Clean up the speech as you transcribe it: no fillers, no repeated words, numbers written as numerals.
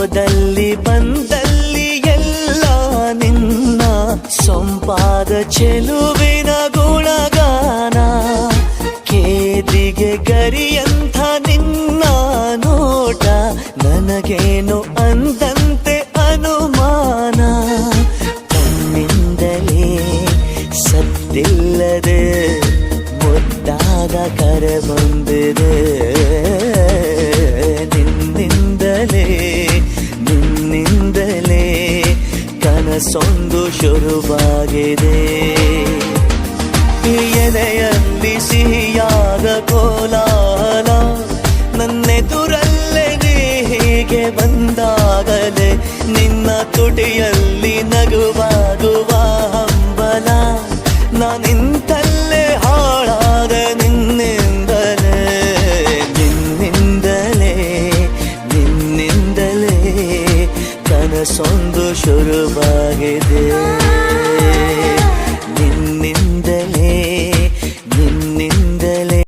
ಹೋದಲ್ಲಿ ಬಂದಲ್ಲಿ ಎಲ್ಲ ನಿನ್ನ ಸೊಂಪಾದ ಚೆಲುವಿನ ಗುಣಗಾನ. ಕೇದಿಗೆ ಗರಿಯಂಥ ನಿನ್ನ ನೋಟ ನನಗೇನು ಅಂದಂತೆ ಅನುಮಾನ. ಕಣ್ಣಿಂದಲೇ ಸದ್ದಿಲ್ಲದೆ ಮುದ್ದಾದ ಕರೆ ಬಂದಿದೆ. ನಿನ್ನಿಂದಲೇ ಕನಸೊಂದು ಶುರುವಾಗಿದೆ. ಎದೆಯಲ್ಲಿ ಸಿಹಿಯಾದ ಕೋಲಾಹಲ ನನ್ನೆದುರಲ್ಲೇ ನೀ ಹೀಗೆ ಬಂದಾಗಲೇ ನಿನ್ನ ತುಟಿಯಲ್ಲಿ ನಗುವಾಗುವ ಹಂಬಲ. ನಾನಿಂತಲ್ಲೇ ಹಾಳಾದ ನಿನ್ನಿಂದಲೇ ಕನಸೊಂದು ಶುರುವಾಗಿದೆ.